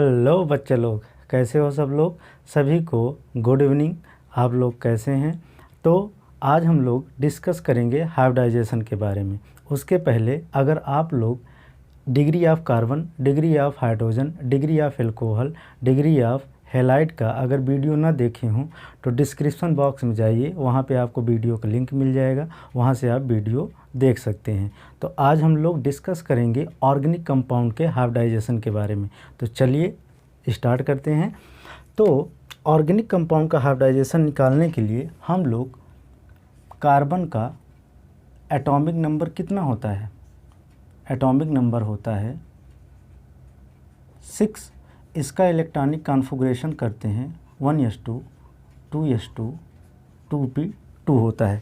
Hello बच्चे लोग, कैसे हो सब लोग। सभी को गुड इवनिंग। आप लोग कैसे हैं। तो आज हम लोग डिस्कस करेंगे हाइब्रिडाइजेशन के बारे में। उसके पहले अगर आप लोग degree of carbon, degree of hydrogen, degree of alcohol, degree of halide का अगर वीडियो ना देखे हों तो डिस्क्रिप्शन बॉक्स में जाइए, वहाँ पे आपको वीडियो का लिंक मिल जाएगा, वहाँ से आप वीडियो देख सकते हैं। तो आज हम लोग डिस्कस करेंगे ऑर्गेनिक कंपाउंड के हाइब्रिडाइजेशन के बारे में। तो चलिए स्टार्ट करते हैं। तो ऑर्गेनिक कंपाउंड का हाइब्रिडाइजेशन निकालने के लिए हम लोग कार्बन का एटॉमिक नंबर कितना होता है, एटॉमिक नंबर होता है 6। इसका इलेक्ट्रॉनिक कॉन्फ़िगरेशन करते हैं 1s2, 2s2, 2p2 होता है।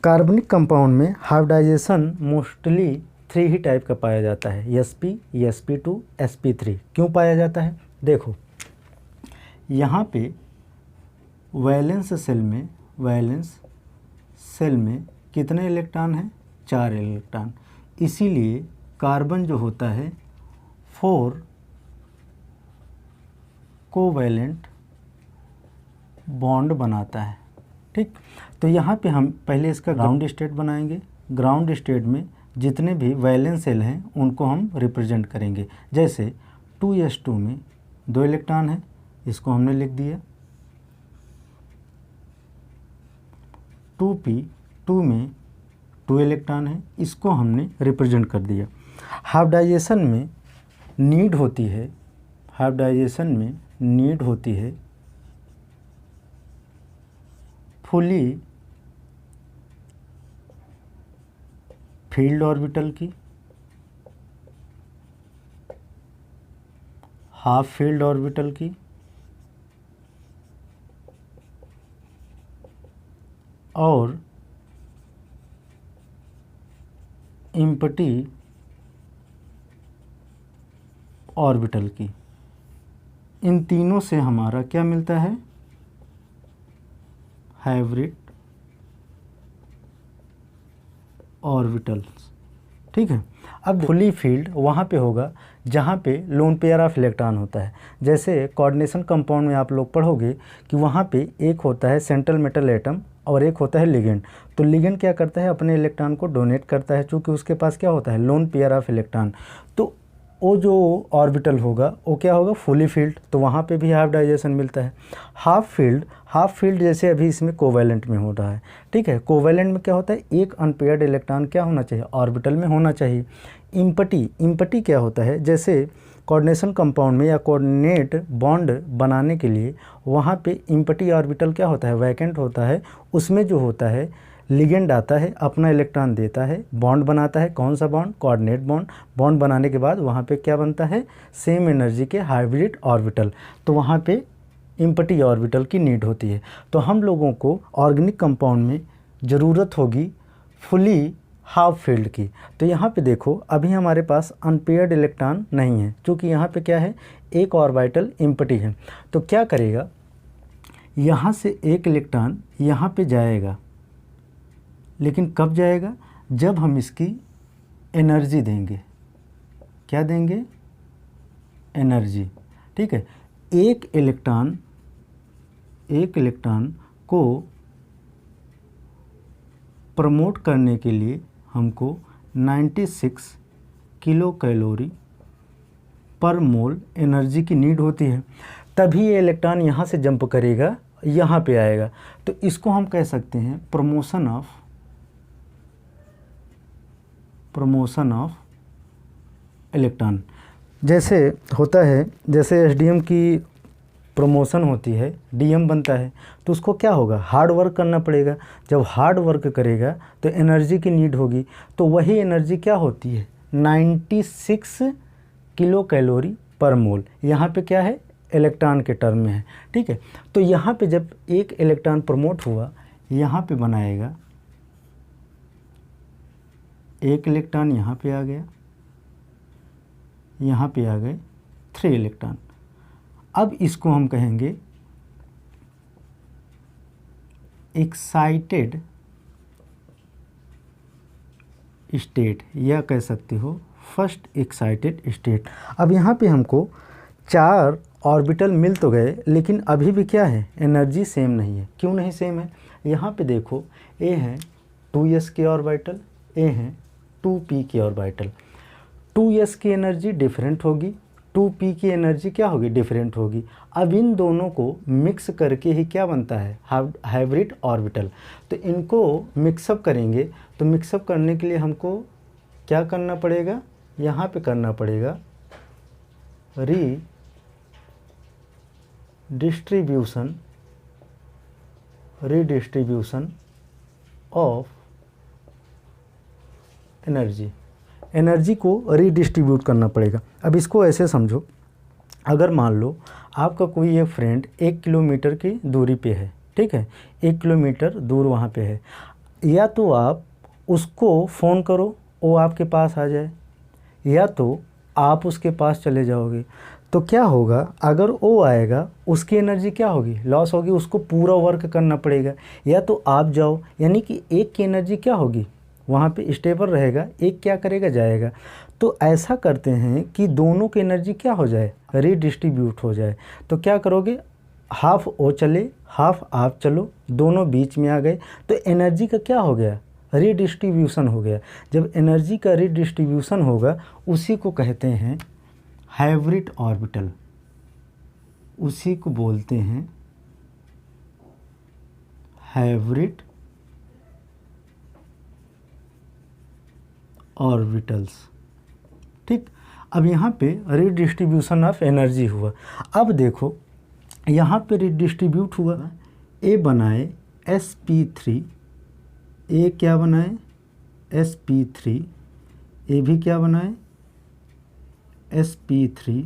कार्बनिक कंपाउंड में हाइब्रिडाइजेशन मोस्टली 3 ही टाइप का पाया जाता है, sp, sp2, sp3। क्यों पाया जाता है, देखो यहाँ पे वैलेंस सेल में कितने इलेक्ट्रॉन हैं, 4 इलेक्ट्रॉन। इसीलिए कार्बन जो होता है 4 कोवैलेंट बॉन्ड बनाता है। ठीक, तो यहाँ पे हम पहले इसका ग्राउंड स्टेट बनाएंगे। ग्राउंड स्टेट में जितने भी वैलेंस सेल हैं उनको हम रिप्रेजेंट करेंगे। जैसे 2s2 में 2 इलेक्ट्रॉन है, इसको हमने लिख दिया। 2p2 में 2 इलेक्ट्रॉन है, इसको हमने रिप्रेजेंट कर दिया। हाइब्रिडाइजेशन में नीड होती है फुली फील्ड ऑर्बिटल की, हाफ फील्ड ऑर्बिटल की और एम्प्टी ऑर्बिटल की। इन तीनों से हमारा क्या मिलता है, हाइब्रिड ऑर्बिटल्स। ठीक है। अब फुली फील्ड वहाँ पे होगा जहाँ पे लोन पेयर ऑफ इलेक्ट्रॉन होता है। जैसे कोऑर्डिनेशन कंपाउंड में आप लोग पढ़ोगे कि वहाँ पे एक होता है सेंट्रल मेटल एटम और एक होता है लिगेंड। तो लिगेंड क्या करता है, अपने इलेक्ट्रॉन को डोनेट करता है, चूँकि उसके पास क्या होता है, लोन पेयर ऑफ इलेक्ट्रॉन। तो वो जो ऑर्बिटल होगा वो क्या होगा, फुली फील्ड। तो वहाँ पे भी हाइब्रिडाइजेशन मिलता है। हाफ फील्ड जैसे अभी इसमें कोवैलेंट में हो रहा है। ठीक है, कोवैलेंट में क्या होता है, एक अनपेयर्ड इलेक्ट्रॉन क्या होना चाहिए, ऑर्बिटल में होना चाहिए। इम्पटी क्या होता है, जैसे कोऑर्डिनेशन कंपाउंड में या कोऑर्डिनेट बॉन्ड बनाने के लिए वहाँ पे इम्पटी ऑर्बिटल क्या होता है, वैकेंट होता है। उसमें जो होता है लिगेंड आता है, अपना इलेक्ट्रॉन देता है, बॉन्ड बनाता है। कौन सा बॉन्ड, कोऑर्डिनेट बॉन्ड। बॉन्ड बनाने के बाद वहाँ पे क्या बनता है, सेम एनर्जी के हाइब्रिड ऑर्बिटल। तो वहाँ पे एम्प्टी ऑर्बिटल की नीड होती है। तो हम लोगों को ऑर्गेनिक कंपाउंड में ज़रूरत होगी फुली हाफ फील्ड की। तो यहाँ पे देखो अभी हमारे पास अनपेयर्ड इलेक्ट्रॉन नहीं है, क्योंकि यहाँ पे क्या है, एक ऑर्बिटल एम्प्टी है। तो क्या करेगा, यहाँ से एक इलेक्ट्रॉन यहाँ पे जाएगा, लेकिन कब जाएगा, जब हम इसकी एनर्जी देंगे। क्या देंगे, एनर्जी। ठीक है, एक इलेक्ट्रॉन को प्रमोट करने के लिए हमको 96 किलो कैलोरी पर मोल एनर्जी की नीड होती है। तभी ये इलेक्ट्रॉन यहाँ से जंप करेगा, यहाँ पे आएगा। तो इसको हम कह सकते हैं प्रमोशन ऑफ इलेक्ट्रॉन। जैसे होता है, जैसे एसडीएम की प्रमोशन होती है, डीएम बनता है, तो उसको क्या होगा, हार्ड वर्क करना पड़ेगा। जब हार्ड वर्क करेगा तो एनर्जी की नीड होगी। तो वही एनर्जी क्या होती है, 96 किलो कैलोरी पर मोल। यहाँ पे क्या है, इलेक्ट्रॉन के टर्म में है। ठीक है, तो यहाँ पे जब एक इलेक्ट्रॉन प्रमोट हुआ, यहाँ पे बनाएगा, एक इलेक्ट्रॉन यहाँ पे आ गया, यहाँ पे आ गए 3 इलेक्ट्रॉन। अब इसको हम कहेंगे एक्साइटेड स्टेट, या कह सकते हो फर्स्ट एक्साइटेड स्टेट। अब यहाँ पे हमको 4 ऑर्बिटल मिल तो गए, लेकिन अभी भी क्या है, एनर्जी सेम नहीं है। क्यों नहीं सेम है? यहाँ पे देखो, ए हैं 2s के ऑर्बिटल, ए हैं 2p के ऑर्बिटल। 2s की एनर्जी डिफरेंट होगी, 2p की एनर्जी क्या होगी, डिफरेंट होगी। अब इन दोनों को मिक्स करके ही क्या बनता है, हाइब्रिड ऑर्बिटल। तो इनको मिक्सअप करेंगे, तो मिक्सअप करने के लिए हमको क्या करना पड़ेगा, यहाँ पे करना पड़ेगा रीडिस्ट्रीब्यूशन ऑफ एनर्जी को रीडिस्ट्रीब्यूट करना पड़ेगा। अब इसको ऐसे समझो, अगर मान लो आपका कोई एक फ्रेंड 1 किलोमीटर की दूरी पे है, ठीक है, 1 किलोमीटर दूर वहाँ पे है, या तो आप उसको फ़ोन करो, वो आपके पास आ जाए, या तो आप उसके पास चले जाओगे। तो क्या होगा, अगर वो आएगा उसकी एनर्जी क्या होगी, लॉस होगी, उसको पूरा वर्क करना पड़ेगा। या तो आप जाओ, यानी कि एक की एनर्जी क्या होगी, वहाँ पे स्टेबल रहेगा, एक क्या करेगा, जाएगा। तो ऐसा करते हैं कि दोनों की एनर्जी क्या हो जाए, रीडिस्ट्रीब्यूट हो जाए। तो क्या करोगे, हाफ वो चले, हाफ आप चलो, दोनों बीच में आ गए, तो एनर्जी का क्या हो गया, रीडिस्ट्रीब्यूशन हो गया। जब एनर्जी का रीडिस्ट्रीब्यूशन होगा, उसी को कहते हैं हाइब्रिड ऑर्बिटल, उसी को बोलते हैं हाइब्रिड ऑर्बिटल्स। ठीक, अब यहाँ पे रीडिस्ट्रीब्यूशन ऑफ एनर्जी हुआ। अब देखो यहाँ पे रीडिस्ट्रीब्यूट हुआ, ए बनाए sp3, ए क्या बनाए sp3, ए भी क्या बनाए sp3,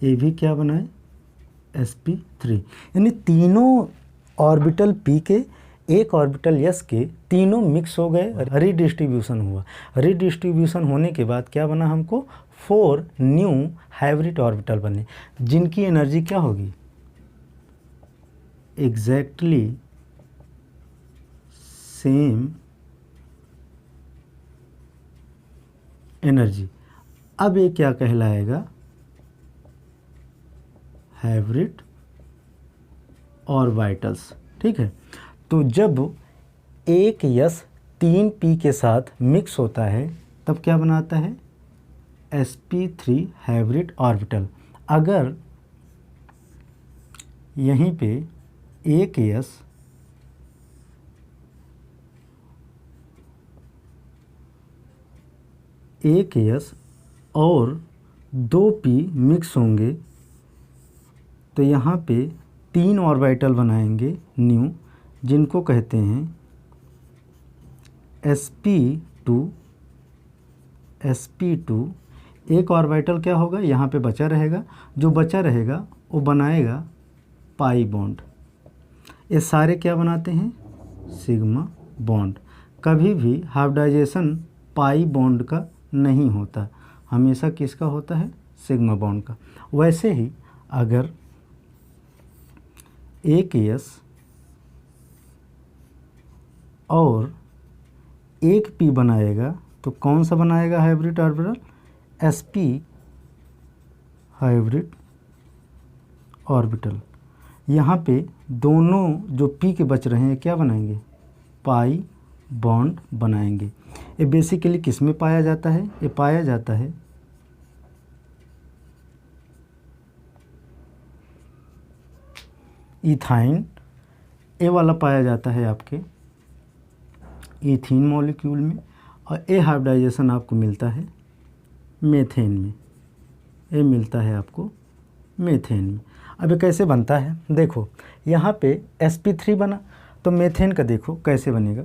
ए भी क्या बनाए sp3, यानी तीनों ऑर्बिटल p के, एक ऑर्बिटल s के, तीनों मिक्स हो गए, रीडिस्ट्रीब्यूशन हुआ। रीडिस्ट्रीब्यूशन होने के बाद क्या बना, हमको 4 न्यू हाइब्रिड ऑर्बिटल बने, जिनकी एनर्जी क्या होगी, एग्जैक्टली सेम एनर्जी। अब ये क्या कहलाएगा, हाइब्रिड ऑर्बिटल्स। ठीक है, तो जब एक यस 3p के साथ मिक्स होता है, तब क्या बनाता है, sp3 हाइब्रिड ऑर्बिटल। अगर यहीं पे एक यस और 2p मिक्स होंगे, तो यहाँ पे 3 ऑर्बिटल बनाएंगे न्यू, जिनको कहते हैं sp2। एक ऑर्बिटल क्या होगा, यहाँ पे बचा रहेगा, जो बचा रहेगा वो बनाएगा पाई बॉन्ड। ये सारे क्या बनाते हैं, सिग्मा बॉन्ड। कभी भी हाइब्रिडाइजेशन पाई बॉन्ड का नहीं होता, हमेशा किसका होता है, सिग्मा बॉन्ड का। वैसे ही अगर एक यस और एक p बनाएगा, तो कौन सा बनाएगा hybrid orbital, sp hybrid orbital. यहाँ पे दोनों जो p के बच रहे हैं क्या बनाएंगे, पाई बॉन्ड बनाएंगे। ये बेसिकली किस में पाया जाता है, ये पाया जाता है इथाइन, ए वाला पाया जाता है आपके इथीन मॉलिक्यूल में, और ए हाइब्रिडाइजेशन आपको मिलता है मेथेन में, ए मिलता है आपको मेथेन में। अब ये कैसे बनता है, देखो यहाँ पे sp3 बना, तो मेथेन का देखो कैसे बनेगा,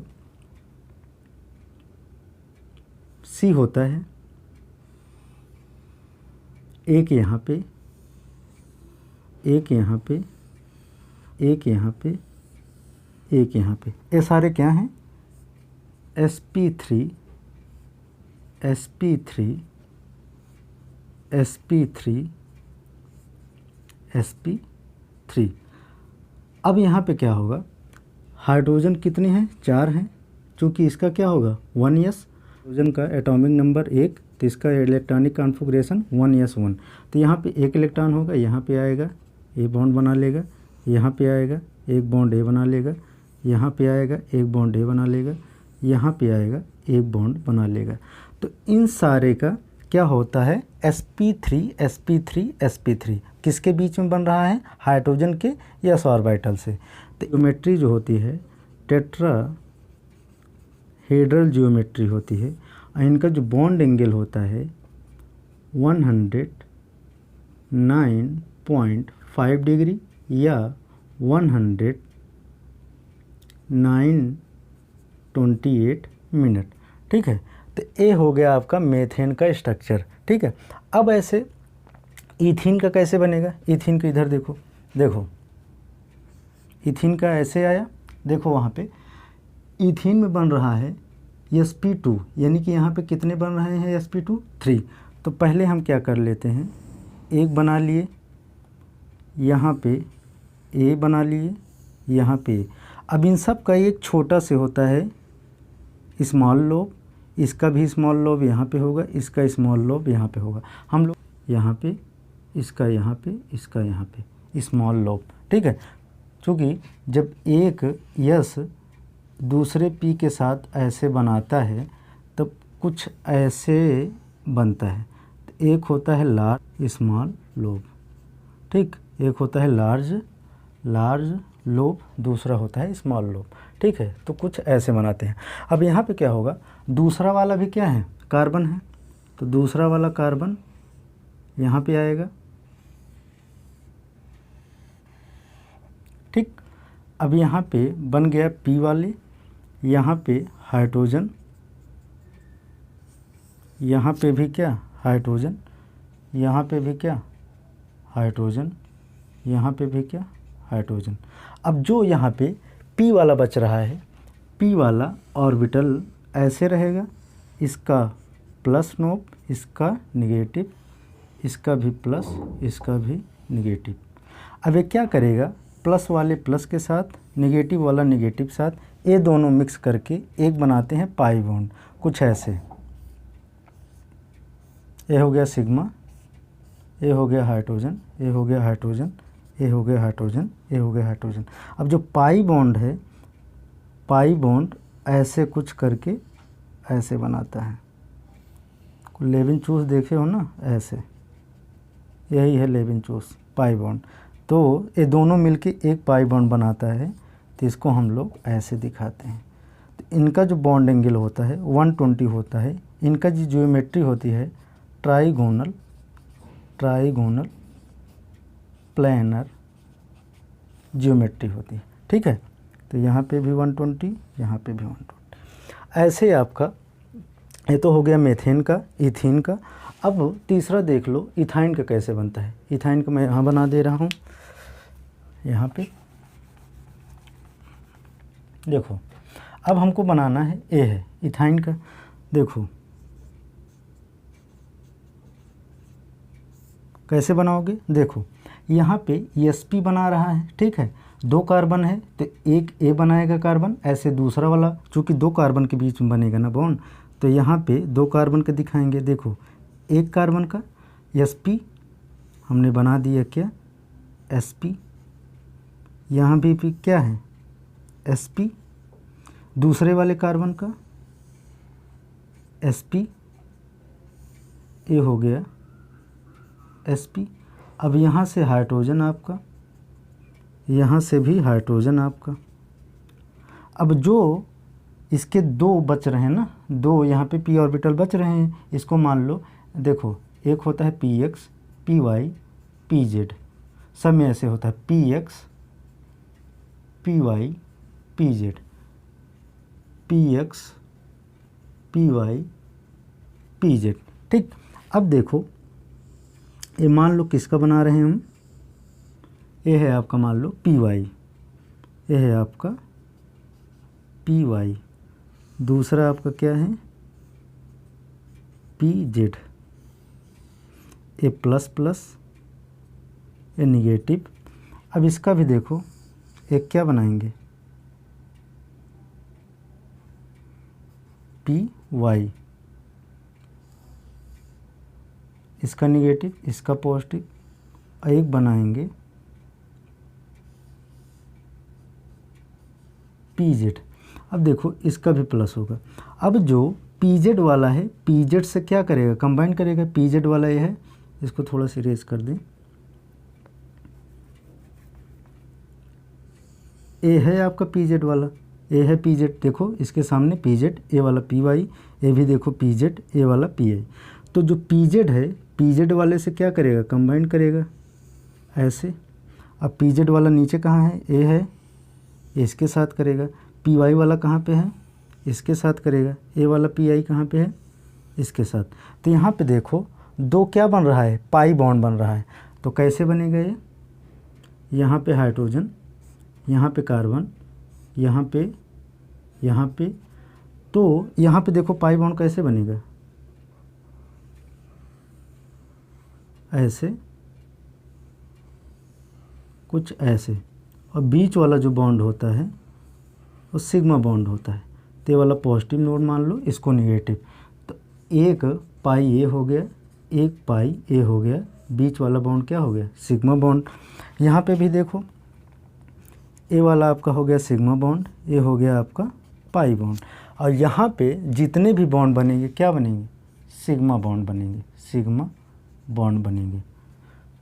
C होता है, एक यहाँ पे, एक यहाँ पे, एक यहाँ पे, एक यहाँ पे, ये सारे क्या हैं, sp3 sp3 sp3 sp3। अब यहाँ पे क्या होगा, हाइड्रोजन कितने हैं, 4 हैं, चूँकि इसका क्या होगा 1s, हाइड्रोजन का एटॉमिक नंबर 1, तो इसका इलेक्ट्रॉनिक कॉन्फ़िगरेशन 1s1। तो यहाँ पे एक इलेक्ट्रॉन होगा, यहाँ पे आएगा ए बॉन्ड बना लेगा, यहाँ पे आएगा एक बॉन्ड ए बना लेगा, यहाँ पे आएगा एक बॉन्ड ए बना लेगा, यहाँ पे आएगा एक बॉन्ड बना लेगा। तो इन सारे का क्या होता है sp3 sp3 sp3 किसके बीच में बन रहा है, हाइड्रोजन के या s ऑर्बिटल से। तो ज्योमेट्री जो होती है टेट्राहेड्रल ज्योमेट्री होती है, और इनका जो बॉन्ड एंगल होता है 109.5 डिग्री या 109.28 मिनट। ठीक है, तो ये हो गया आपका मेथेन का स्ट्रक्चर। ठीक है, अब ऐसे ईथीन का कैसे बनेगा। ईथीन का इधर देखो, देखो ईथीन का ऐसे आया, देखो वहाँ पे ईथीन में बन रहा है sp2, यानी कि यहाँ पे कितने बन रहे हैं sp2 3। तो पहले हम क्या कर लेते हैं, एक बना लिए, यहाँ पे ए बना लिए, यहाँ पे। अब इन सब का एक छोटा से होता है स्मॉल लोब, इसका भी स्मॉल लोब यहाँ पे होगा, इसका स्मॉल लोब यहाँ पे होगा। हम लोग यहाँ पे, इसका यहाँ पे, इसका यहाँ पे स्मॉल लोब। ठीक है, क्योंकि जब एक यस दूसरे पी के साथ ऐसे बनाता है तब कुछ ऐसे बनता है। तो एक होता है लार्ज स्मॉल लोब, ठीक, एक होता है लार्ज लोब, दूसरा होता है स्मॉल लोब। ठीक है, तो कुछ ऐसे बनाते हैं। अब यहाँ पे क्या होगा, दूसरा वाला भी क्या है, कार्बन है, तो दूसरा वाला कार्बन यहाँ पे आएगा। ठीक, अब यहाँ पे बन गया पी वाले, यहाँ पे हाइड्रोजन, यहाँ पे भी क्या हाइड्रोजन, यहाँ पे भी क्या हाइड्रोजन, यहाँ पे भी क्या हाइड्रोजन। अब जो यहाँ पे पी वाला बच रहा है, पी वाला ऑर्बिटल ऐसे रहेगा, इसका प्लस नोब, इसका निगेटिव, इसका भी प्लस, इसका भी निगेटिव। अब ये क्या करेगा, प्लस वाले प्लस के साथ, निगेटिव वाला निगेटिव साथ, ये दोनों मिक्स करके एक बनाते हैं पाई बॉन्ड, कुछ ऐसे। ये हो गया सिग्मा, ये हो गया हाइड्रोजन, ये हो गया हाइड्रोजन, ये हो गया हाइड्रोजन, ये हो गया हाइड्रोजन। अब जो पाई बॉन्ड है, पाई बॉन्ड ऐसे कुछ करके ऐसे बनाता है। लेविनचूस देखे हो ना, ऐसे, यही है लेविनचूस पाई बॉन्ड। तो ये दोनों मिलके एक पाई बॉन्ड बनाता है, तो इसको हम लोग ऐसे दिखाते हैं। तो इनका जो बॉन्ड एंगल होता है 120 होता है। इनका जो ज्योमेट्री होती है ट्राइगोनल प्लेनर ज्योमेट्री होती है। ठीक है, तो यहाँ पे भी 120, यहाँ पे भी 120। ऐसे आपका ये तो हो गया मेथेन का, इथीन का। अब तीसरा देख लो, इथाइन का कैसे बनता है। इथाइन का मैं यहाँ बना दे रहा हूँ, यहाँ पे देखो। अब हमको बनाना है, ए है इथाइन का, देखो कैसे बनाओगे। देखो यहाँ पे sp बना रहा है, ठीक है, 2 कार्बन है तो एक ए बनाएगा कार्बन, ऐसे दूसरा वाला, चूँकि 2 कार्बन के बीच में बनेगा ना बॉन्ड, तो यहाँ पे 2 कार्बन का दिखाएंगे। देखो एक कार्बन का sp हमने बना दिया क्या, sp, यहाँ भी क्या है sp, दूसरे वाले कार्बन का sp, ये हो गया sp। अब यहाँ से हाइड्रोजन आपका, यहाँ से भी हाइड्रोजन आपका। अब जो इसके 2 बच रहे हैं ना, 2 यहाँ पे p ऑर्बिटल बच रहे हैं, इसको मान लो, देखो एक होता है px, py, pz, सब में ऐसे होता है px, py, pz, px, py, pz। ठीक, अब देखो ये मान लो किसका बना रहे हैं हम, ये है आपका मान लो py, ये है आपका py, दूसरा आपका क्या है pz, ये प्लस प्लस, ये निगेटिव। अब इसका भी देखो, एक क्या बनाएंगे py, इसका निगेटिव, इसका पॉजिटिव, एक बनाएंगे पीजेड। अब देखो इसका भी प्लस होगा। अब जो पीजेड वाला है पीजेड से क्या करेगा, कंबाइन करेगा। पीजेड वाला ये है, इसको थोड़ा सा इरेज कर दें। ए है आपका पीजेड वाला, ए है पीजेड, देखो इसके सामने पीजेड, ए वाला पी वाई, ए भी देखो पीजेड, ए वाला पी आई। तो जो पीजेड है पीजेड वाले से क्या करेगा, कंबाइन करेगा ऐसे। अब पीजेड वाला नीचे कहाँ है, ए है, इसके साथ करेगा। पी वाई वाला कहाँ पे है, इसके साथ करेगा। ए वाला पी आई कहाँ पे है, इसके साथ। तो यहाँ पे देखो दो क्या बन रहा है, पाई बॉन्ड बन रहा है। तो कैसे बनेगा ये, यहाँ पे हाइड्रोजन, यहाँ पे कार्बन, यहाँ पे, तो यहाँ पे देखो पाई बॉन्ड कैसे बनेगा, ऐसे, कुछ ऐसे। और बीच वाला जो बॉन्ड होता है वो सिग्मा बॉन्ड होता है। तो ये वाला पॉजिटिव नोड मान लो, इसको निगेटिव। तो एक पाई ए हो गया, एक पाई ए हो गया, बीच वाला बॉन्ड क्या हो गया, सिग्मा बॉन्ड। यहाँ पे भी देखो ए वाला आपका हो गया सिग्मा बॉन्ड, ए हो गया आपका पाई बॉन्ड। और यहाँ पे जितने भी बॉन्ड बनेंगे क्या बनेंगे, सिग्मा बॉन्ड बनेंगे, सिग्मा बॉन्ड बनेंगे।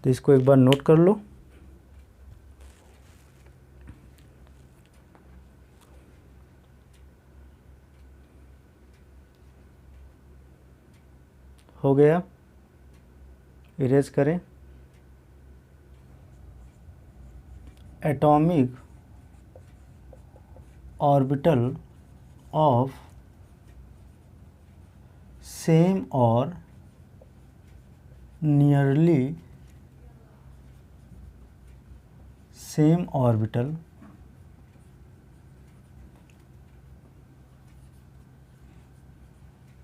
तो इसको एक बार नोट कर लो। हो गया, इरेज करें। एटॉमिक ऑर्बिटल ऑफ सेम और nearly same orbital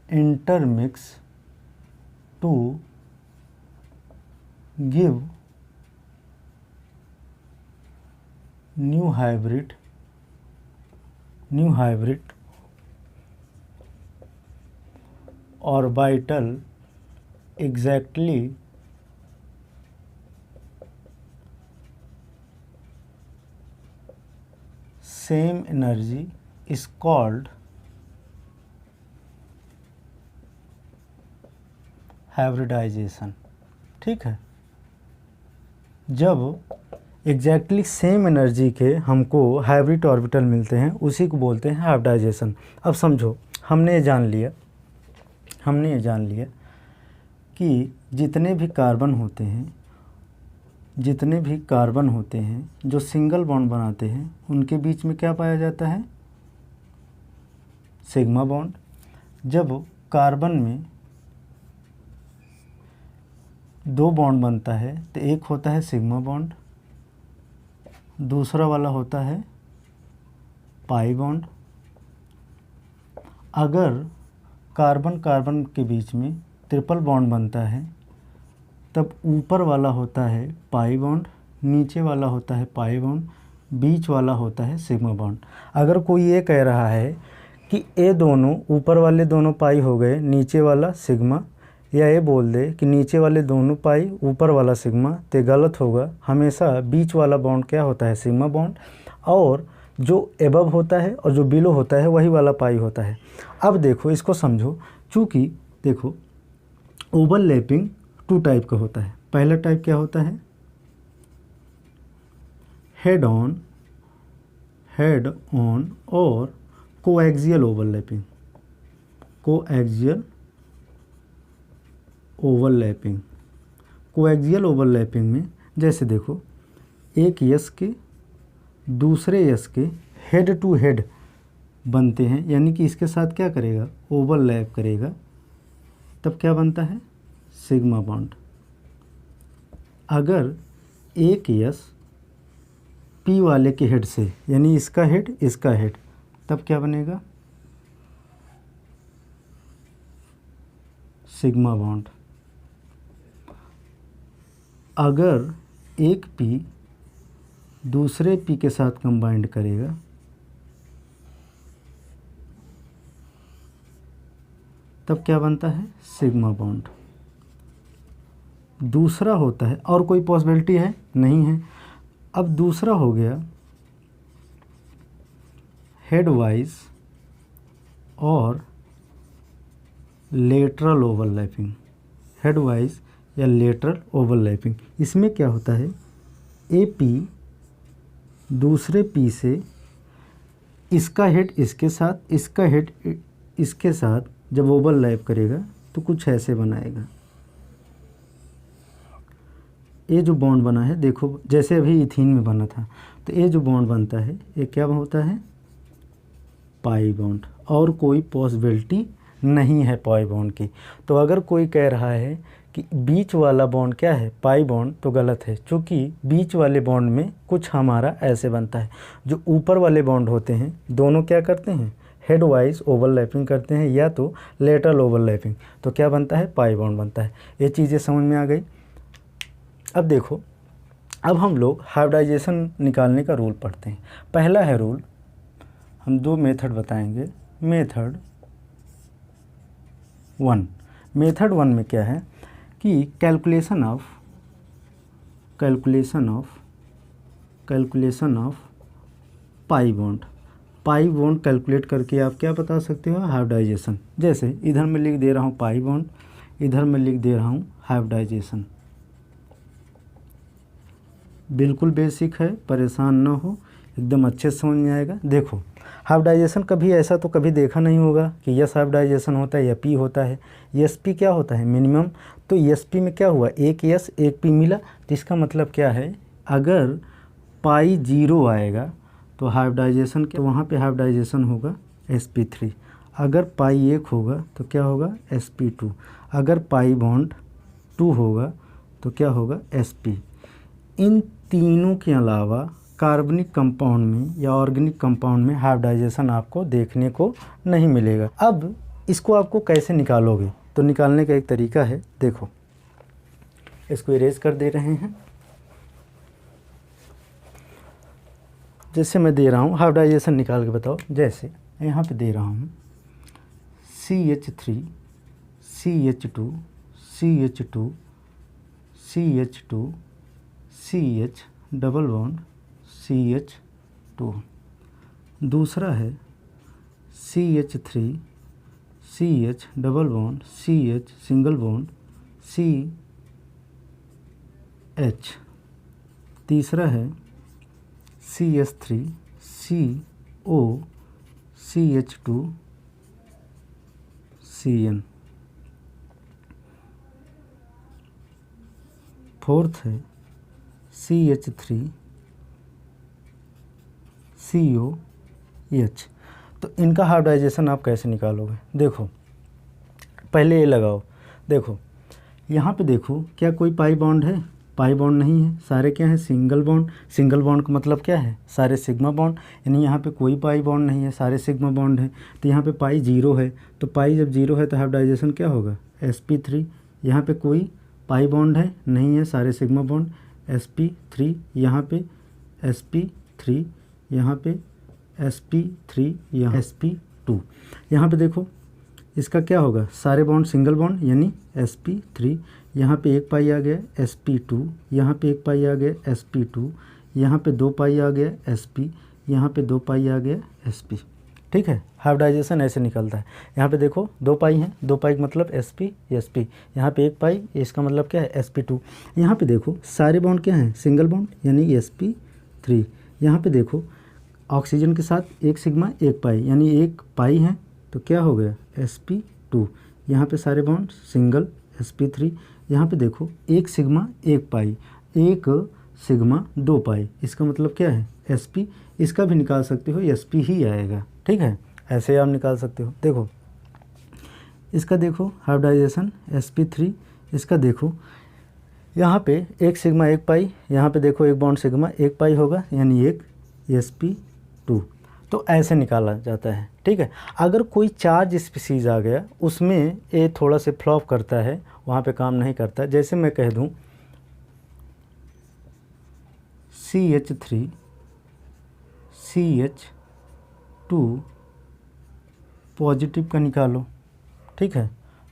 intermix to give new hybrid orbital exactly same energy is called hybridisation. ठीक है, जब एग्जैक्टली सेम एनर्जी के हमको हाइब्रिड ऑर्बिटल मिलते हैं उसी को बोलते हैं हाइब्रिडाइजेशन। अब समझो हमने ये जान लिया कि जितने भी कार्बन होते हैं जो सिंगल बॉन्ड बनाते हैं उनके बीच में क्या पाया जाता है, सिग्मा बॉन्ड। जब कार्बन में दो बॉन्ड बनता है तो एक होता है सिग्मा बॉन्ड, दूसरा वाला होता है पाई बॉन्ड। अगर कार्बन कार्बन के बीच में ट्रिपल बॉन्ड बनता है तब ऊपर वाला होता है पाई बॉन्ड, नीचे वाला होता है पाई बॉन्ड, बीच वाला होता है सिग्मा बॉन्ड। अगर कोई ये कह रहा है कि ये दोनों ऊपर वाले दोनों पाई हो गए, नीचे वाला सिग्मा, या ये बोल दे कि नीचे वाले दोनों पाई ऊपर वाला सिग्मा, तो गलत होगा। हमेशा बीच वाला बॉन्ड क्या होता है, सिग्मा बॉन्ड, और जो एबव होता है और जो बिलो होता है वही वाला पाई होता है। अब देखो इसको समझो, चूँकि देखो ओवरलैपिंग टू टाइप का होता है। पहला टाइप क्या होता है, हेड ऑन और कोएक्सियल ओवरलैपिंग। कोएक्सियल ओवरलैपिंग में जैसे देखो एक यस के दूसरे यस के हेड टू हेड बनते हैं, यानी कि इसके साथ क्या करेगा, ओवरलैप करेगा, तब क्या बनता है, सिग्मा बॉन्ड। अगर एक यस पी वाले के हेड से, यानी इसका हेड इसका हेड, तब क्या बनेगा, सिग्मा बॉन्ड। अगर एक पी दूसरे पी के साथ कंबाइंड करेगा तब क्या बनता है, सिग्मा बॉन्ड। दूसरा होता है, और कोई पॉसिबिलिटी है नहीं है। अब दूसरा हो गया हेड वाइज और लेटरल ओवरलैपिंग, हेड वाइज या लेटरल ओवरलैपिंग। इसमें क्या होता है, ए पी दूसरे पी से, इसका हेड इसके साथ, इसका हेड इसके साथ जब ओवरलैप करेगा तो कुछ ऐसे बनाएगा। ये जो बॉन्ड बना है, देखो जैसे अभी इथीन में बना था, तो ये जो बॉन्ड बनता है ये क्या होता है, पाई बॉन्ड, और कोई पॉसिबिलिटी नहीं है पाई बॉन्ड की। तो अगर कोई कह रहा है कि बीच वाला बॉन्ड क्या है, पाई बॉन्ड, तो गलत है, क्योंकि बीच वाले बॉन्ड में कुछ हमारा ऐसे बनता है। जो ऊपर वाले बॉन्ड होते हैं दोनों क्या करते हैं, हेड वाइज ओवरलैपिंग करते हैं या तो लेटरल ओवरलैपिंग, तो क्या बनता है, पाई बॉन्ड बनता है। ये चीज़ें समझ में आ गई। अब देखो, अब हम लोग हाइब्रिडाइजेशन निकालने का रूल पढ़ते हैं। पहला है रूल, हम दो मेथड बताएंगे। मेथड वन में क्या है कि calculation of pi bond calculate करके आप क्या बता सकते हो, हाइब्रिडाइजेशन। जैसे इधर मैं लिख दे रहा हूँ पाई बॉन्ड, इधर मैं लिख दे रहा हूँ हाइब्रिडाइजेशन। बिल्कुल बेसिक है, परेशान ना हो, एकदम अच्छे से समझ में आएगा। देखो, हाइब्रिडाइजेशन कभी ऐसा तो कभी देखा नहीं होगा कि यस हाइब्रिडाइजेशन होता है या पी होता है। यस पी क्या होता है, मिनिमम। तो यस पी में क्या हुआ, एक यस एक पी मिला, तो इसका मतलब क्या है, अगर पाई 0 आएगा तो हाइब्रिडाइजेशन के वहाँ पे हाइब्रिडाइजेशन होगा sp3। अगर पाई 1 होगा तो क्या होगा, sp2। अगर पाई बॉन्ड 2 होगा तो क्या होगा, sp। इन तीनों के अलावा कार्बनिक कंपाउंड में या ऑर्गेनिक कंपाउंड में हाइब्रिडाइजेशन आपको देखने को नहीं मिलेगा। अब इसको आपको कैसे निकालोगे, तो निकालने का एक तरीका है। देखो, इसको इरेज कर दे रहे हैं। जैसे मैं दे रहा हूँ, हाइब्रिडाइजेशन निकाल के बताओ। जैसे यहाँ पे दे रहा हूँ CH3 CH2 CH2 CH2 CH double bond CH2। दूसरा है CH3 CH double bond CH single bond CH। तीसरा है CH3 CO CH2 CN। Fourth है CH3 COH। तो इनका हाइब्रिडाइजेशन आप कैसे निकालोगे, देखो पहले ये लगाओ। देखो यहाँ पे देखो, क्या कोई पाई बॉन्ड है, पाई बॉन्ड नहीं है, सारे क्या हैं, सिंगल बॉन्ड। सिंगल बॉन्ड का मतलब क्या है, सारे सिग्मा बॉन्ड, यानी यहाँ पे कोई पाई बॉन्ड नहीं है, सारे सिग्मा बॉन्ड है। तो यहाँ पे पाई 0 है, तो पाई जब 0 है तो हाइब्रिडाइजेशन क्या होगा, sp3। यहाँ पे कोई पाई बॉन्ड है नहीं है, सारे सिग्मा बॉन्ड, sp3। यहाँ पे sp3, यहाँ पे sp3, यहाँ sp2। यहाँ पे देखो इसका क्या होगा, सारे बॉन्ड सिंगल बॉन्ड यानी sp3। यहाँ पे एक पाई आ गया sp2, यहाँ पे एक पाई आ गया sp2, यहाँ पे 2 पाई आ गया sp, यहाँ पे 2 पाई आ गया sp। ठीक है, हाइब्रिडाइजेशन ऐसे निकलता है। यहाँ पे देखो 2 पाई हैं, 2 पाई का मतलब sp sp। यहाँ पे एक पाई, इसका मतलब क्या है, sp2। यहाँ पे देखो सारे बॉन्ड क्या हैं, सिंगल बॉन्ड यानी sp3। यहाँ पे देखो ऑक्सीजन के साथ एक सिग्मा एक पाई यानी एक पाई है, तो क्या हो गया, sp2। यहाँ पे सारे बॉन्ड सिंगल sp3। यहाँ पे देखो एक सिग्मा एक पाई, एक सिग्मा 2 पाई, इसका मतलब क्या है, sp। इसका भी निकाल सकते हो, sp ही आएगा। ठीक है, ऐसे आप निकाल सकते हो। देखो इसका देखो हाइब्रिडाइजेशन sp3। इसका देखो यहाँ पे एक सिग्मा एक पाई, यहाँ पे देखो एक बॉन्ड सिग्मा एक पाई होगा यानी एक sp2। तो ऐसे निकाला जाता है। ठीक है, अगर कोई चार्ज स्पीसीज आ गया, उसमें ये थोड़ा से फ्लॉप करता है, वहाँ पे काम नहीं करता। जैसे मैं कह दूँ CH3 CH2 पॉजिटिव का निकालो। ठीक है,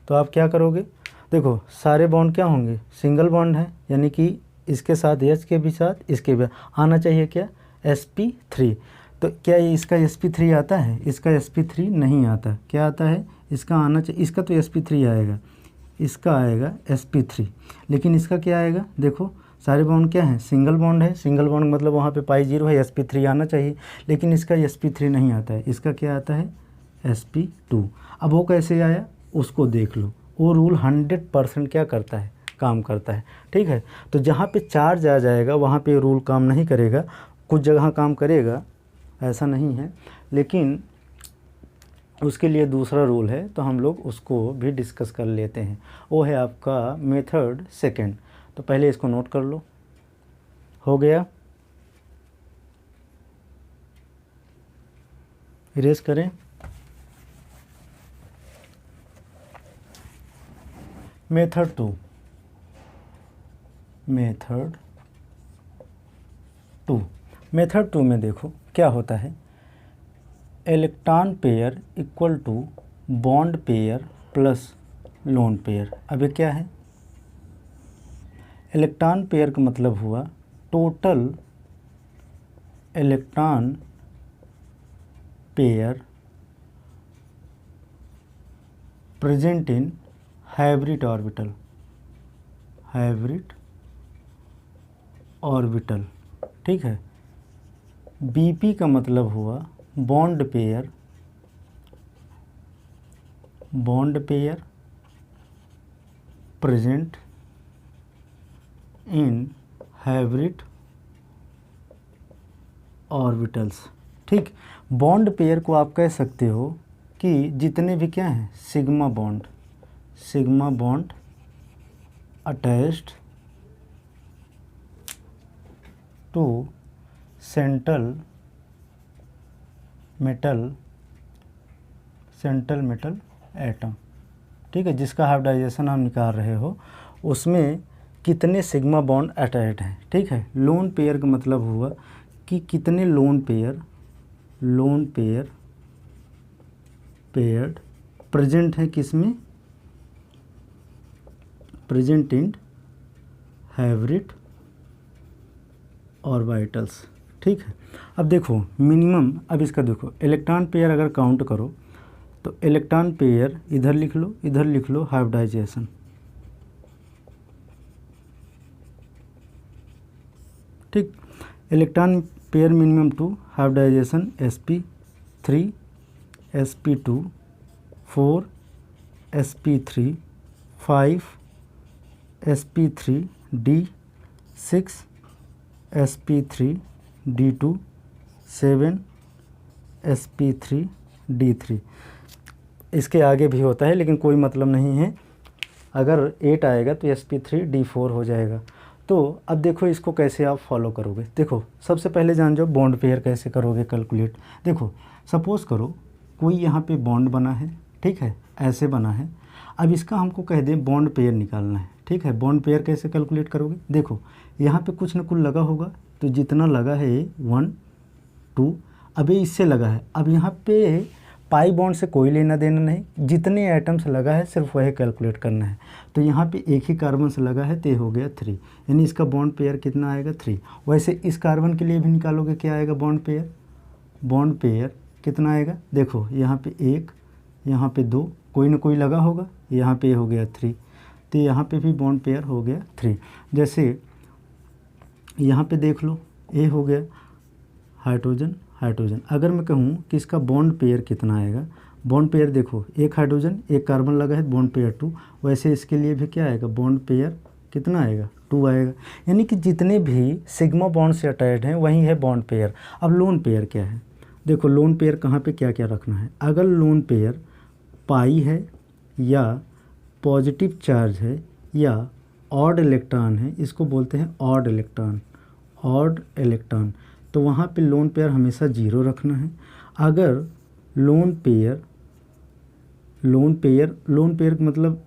तो आप क्या करोगे, देखो सारे बॉन्ड क्या होंगे, सिंगल बॉन्ड है, यानी कि इसके साथ H के भी साथ इसके भी आना चाहिए क्या, sp3। तो क्या ये इसका sp3 आता है, इसका sp3 नहीं आता, क्या आता है, इसका आना चाहिए, इसका तो sp3 आएगा, इसका आएगा sp3, लेकिन इसका क्या आएगा, देखो सारे बॉन्ड क्या हैं, सिंगल बॉन्ड है, सिंगल बॉन्ड मतलब वहाँ पे पाई 0 है, sp3 आना चाहिए, लेकिन इसका sp3 नहीं आता है, इसका क्या आता है sp2। अब वो कैसे आया उसको देख लो, वो रूल 100% क्या करता है, काम करता है, ठीक है। तो जहाँ पे चार्ज आ जाएगा वहाँ पे रूल काम नहीं करेगा, कुछ जगह काम करेगा, ऐसा नहीं है, लेकिन उसके लिए दूसरा रूल है, तो हम लोग उसको भी डिस्कस कर लेते हैं। वो है आपका मेथड सेकंड। तो पहले इसको नोट कर लो, हो गया, इरेज करें। मेथड टू, मेथड टू में देखो क्या होता है, electron pair equal to bond pair plus lone pair. अब ये क्या है, इलेक्ट्रॉन पेयर का मतलब हुआ total electron pair present in hybrid orbital, ठीक है। बीपी का मतलब हुआ bond pair present in hybrid orbitals, ठीक। बॉन्ड पेयर को आप कह सकते हो कि जितने भी क्या हैं, sigma bond attached to central metal atom, ठीक है, जिसका हाइब्रिडाइजेशन आप निकाल रहे हो, उसमें कितने सिग्मा बॉन्ड अटैच्ड हैं, ठीक है। लोन पेयर का मतलब हुआ कि कितने लोन पेयर प्रेजेंट हैं, किसमें, प्रेजेंट इन हाइब्रिड ऑर्बिटल्स, ठीक है। अब देखो मिनिमम, अब इसका देखो इलेक्ट्रॉन पेयर अगर काउंट करो तो इलेक्ट्रॉन पेयर इधर लिख लो हाइब्रिडाइजेशन, ठीक। Electron pair minimum to hybridisation sp3 sp2 4 sp3 5 sp3 d 6 sp3 d2 7 sp3 d3। इसके आगे भी होता है लेकिन कोई मतलब नहीं है, अगर 8 आएगा तो sp3 d4 हो जाएगा। तो अब देखो इसको कैसे आप फॉलो करोगे, देखो सबसे पहले जान जाओ बॉन्ड पेयर कैसे करोगे कैलकुलेट। देखो सपोज़ करो कोई यहाँ पे बॉन्ड बना है, ठीक है, ऐसे बना है। अब इसका हमको कह दें बॉन्ड पेयर निकालना है, ठीक है। बॉन्ड पेयर कैसे कैलकुलेट करोगे, देखो यहाँ पे कुछ न कुछ लगा होगा, तो जितना लगा है 1 2, अब ये इससे लगा है। अब यहाँ पे पाई बॉन्ड से कोई लेना देना नहीं, जितने एटम्स लगा है सिर्फ वही कैलकुलेट करना है। तो यहाँ पे एक ही कार्बन से लगा है तो ये हो गया 3, यानी इसका बॉन्ड पेयर कितना आएगा 3। वैसे इस कार्बन के लिए भी निकालोगे, क्या आएगा बॉन्ड पेयर कितना आएगा, देखो यहाँ पे 1, यहाँ पे 2, कोई ना कोई लगा होगा, यहाँ पे हो गया 3, तो यहाँ पे भी बॉन्ड पेयर हो गया 3। जैसे यहाँ पे देख लो, ये हो गया हाइड्रोजन। अगर मैं कहूँ कि इसका बॉन्ड पेयर कितना आएगा, बॉन्ड पेयर देखो एक हाइड्रोजन एक कार्बन लगा है, बॉन्ड पेयर 2, वैसे इसके लिए भी क्या आएगा, बॉन्ड पेयर कितना आएगा 2 आएगा। यानी कि जितने भी सिग्मा बॉन्ड से अटैच्ड हैं वही है बॉन्ड पेयर। अब लोन पेयर क्या है, देखो लोन पेयर कहाँ पे क्या क्या रखना है। अगर लोन पेयर पाई है या पॉजिटिव चार्ज है या ऑड इलेक्ट्रॉन है, इसको बोलते हैं ऑड इलेक्ट्रॉन, तो वहाँ पे लोन पेयर हमेशा 0 रखना है। अगर लोन पेयर का मतलब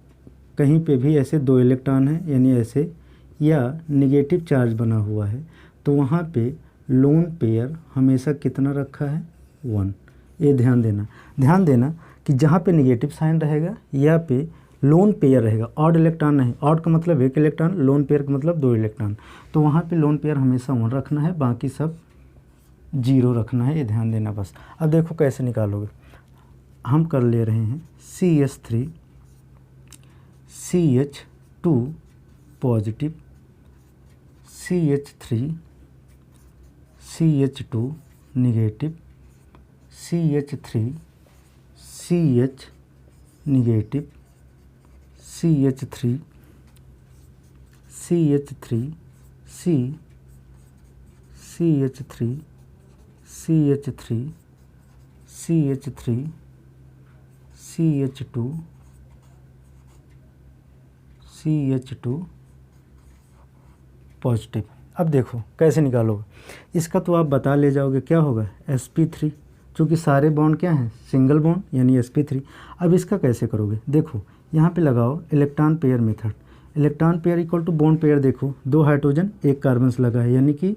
कहीं पे भी ऐसे 2 इलेक्ट्रॉन है, यानी ऐसे, या नेगेटिव चार्ज बना हुआ है, तो वहाँ पे लोन पेयर हमेशा कितना रखा है 1। ये ध्यान देना कि जहाँ पे नेगेटिव साइन रहेगा या पे लोन पेयर रहेगा, ऑड इलेक्ट्रॉन नहीं। ऑड का मतलब एक इलेक्ट्रॉन, लोन पेयर का मतलब 2 इलेक्ट्रॉन। तो वहाँ पे लोन पेयर हमेशा 1 रखना है, बाकी सब 0 रखना है, ये ध्यान देना बस। अब देखो कैसे निकालोगे। हम कर ले रहे हैं CH3 CH2 positive, CH3 CH2 negative, CH3 CH negative, CH3 CH3 C CH3 CH3 CH3 CH2 CH2 positive. अब देखो कैसे निकालोगे। इसका तो आप बता ले जाओगे, क्या होगा sp3, चूँकि सारे बॉन्ड क्या हैं सिंगल बॉन्ड यानी sp3। अब इसका कैसे करोगे, देखो यहाँ पे लगाओ electron pair method. Electron pair equal to bond pair, देखो 2 हाइड्रोजन 1 कार्बन से लगा है, यानी कि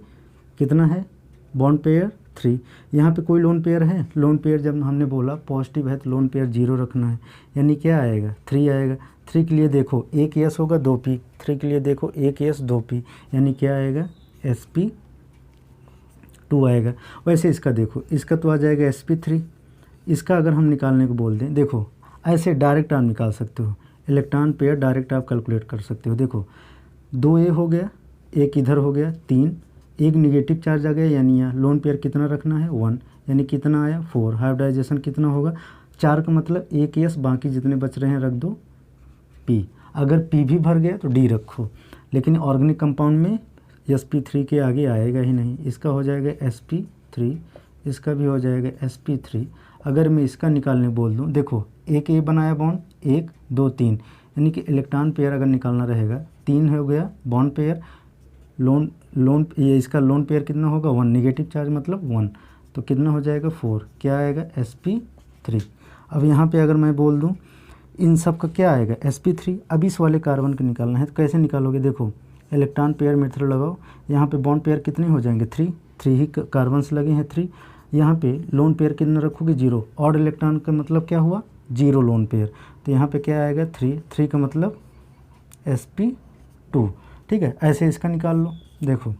कितना है बॉन्ड पेयर 3। यहाँ पे कोई लोन पेयर है, लोन पेयर जब हमने बोला पॉजिटिव है तो लोन पेयर 0 रखना है, यानी क्या आएगा 3 आएगा। 3 के लिए देखो 1 S होगा 2 P, 3 के लिए देखो 1 S 2 P, यानी क्या आएगा sp2 आएगा। वैसे इसका देखो, इसका तो आ जाएगा sp3। इसका अगर हम निकालने को बोल दें, देखो ऐसे डायरेक्ट आप निकाल सकते हो, इलेक्ट्रॉन पेयर डायरेक्ट आप कैलकुलेट कर सकते हो। देखो 2A हो गया, एक इधर हो गया 3, एक निगेटिव चार्ज आ गया, यानी यहाँ लोन पेयर कितना रखना है 1, यानी कितना आया 4। हाइब्रिडाइजेशन कितना होगा 4 का मतलब 1 S, बाकी जितने बच रहे हैं रख दो P। अगर P भी भर गया तो D रखो, लेकिन ऑर्गेनिक कंपाउंड में sp3 के आगे आएगा ही नहीं। इसका हो जाएगा sp3, इसका भी हो जाएगा sp3। अगर मैं इसका निकालने बोल दूं, देखो एक A बनाया बॉन्ड 1 2 3, यानी कि इलेक्ट्रॉन पेयर अगर निकालना रहेगा 3 हो गया बॉन्ड पेयर, लोन ये इसका लोन पेयर कितना होगा 1, निगेटिव चार्ज मतलब 1, तो कितना हो जाएगा 4, क्या आएगा sp3। अब यहाँ पे अगर मैं बोल दूँ इन सब का क्या आएगा sp3। अब इस वाले कार्बन का निकालना है, तो कैसे निकालोगे, देखो इलेक्ट्रॉन पेयर मेथड लगाओ। यहाँ पे बॉन्ड पेयर कितने हो जाएंगे 3 ही कार्बन से लगे हैं 3। यहाँ पे लोन पेयर कितना रखोगे 0, ऑड इलेक्ट्रॉन का मतलब क्या हुआ 0 लोन पेयर, तो यहाँ पे क्या आएगा 3 का मतलब sp2। ठीक है, ऐसे इसका निकाल लो। देखो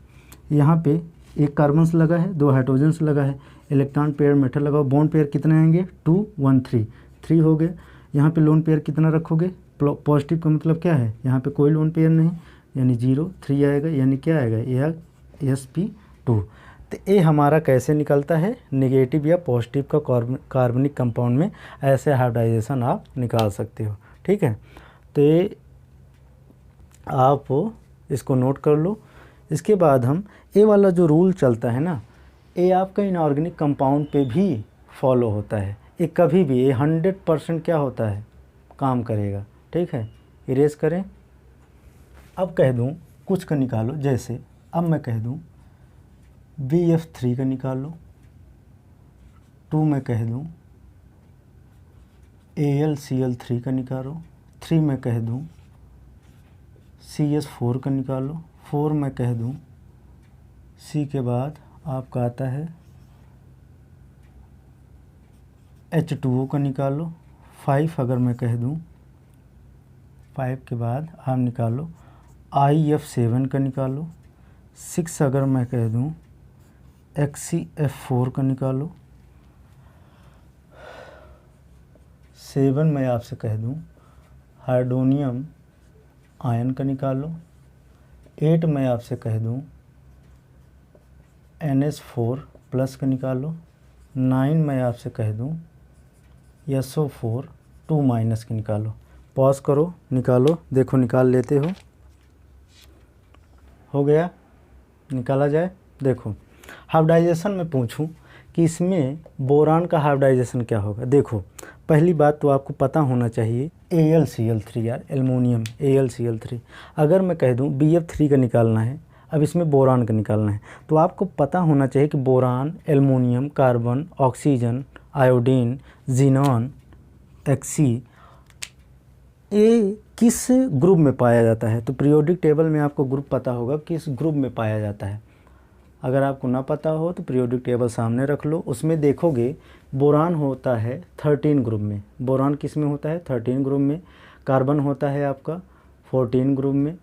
यहाँ पे एक कार्बन से लगा है, 2 हाइड्रोजन से लगा है, इलेक्ट्रॉन पेयर मेथड लगाओ। बॉन्ड पेयर कितने आएंगे 2 1 3 हो गए। यहाँ पे लोन पेयर कितना रखोगे, पॉजिटिव का मतलब क्या है, यहाँ पे कोई लोन पेयर नहीं, यानी 0 3 आएगा, यानी क्या आएगा यह sp2। तो ये हमारा कैसे निकलता है नेगेटिव या पॉजिटिव का कार्बनिक कंपाउंड में ऐसे हाइब्रिडाइजेशन आप निकाल सकते हो। ठीक है, तो ये आप इसको नोट कर लो। इसके बाद हम ये वाला जो रूल चलता है ना, ये आपका इनऑर्गेनिक कंपाउंड पे भी फॉलो होता है। ये कभी भी ये 100% क्या होता है काम करेगा। ठीक है, इरेज करें। अब कह दूं कुछ का निकालो, जैसे अब मैं कह दूं BF3 का निकालो, 2 में कह दूं AlCl3 का निकालो, 3 में कह दूं CS4 का निकालो, 4 में कह दूं C के बाद आपका आता है H2O का निकालो, 5 अगर मैं कह दूं 5 के बाद आप निकालो IF7 का निकालो, 6 अगर मैं कह दूं XCF4 का निकालो, 7 मैं आपसे कह दूं हाइड्रोनियम आयन का निकालो, 8 मैं आपसे कह दूं NH4 प्लस का निकालो, 9 मैं आपसे कह दूं SO4 2 माइनस की निकालो। पॉज करो, निकालो, देखो निकाल लेते हो गया, निकाला जाए। देखो हाइब्रिडाइजेशन में पूछूं कि इसमें बोरान का हाइब्रिडाइजेशन क्या होगा। देखो पहली बात तो आपको पता होना चाहिए AlCl3 यार, एल्युमिनियम AlCl3। अगर मैं कह दूं BF3 का निकालना है, अब इसमें बोरान का निकालना है, तो आपको पता होना चाहिए कि boron, aluminium, carbon, oxygen, iodine, xenon, Xc ये किस ग्रुप में पाया जाता है। तो पीरियोडिक टेबल में आपको ग्रुप पता होगा किस ग्रुप में पाया जाता है। अगर आपको ना पता हो तो पीरियोडिक टेबल सामने रख लो, उसमें देखोगे बोरान होता है 13 ग्रुप में। बोरान किस में होता है 13 ग्रुप में। कार्बन होता है आपका 14 ग्रुप में,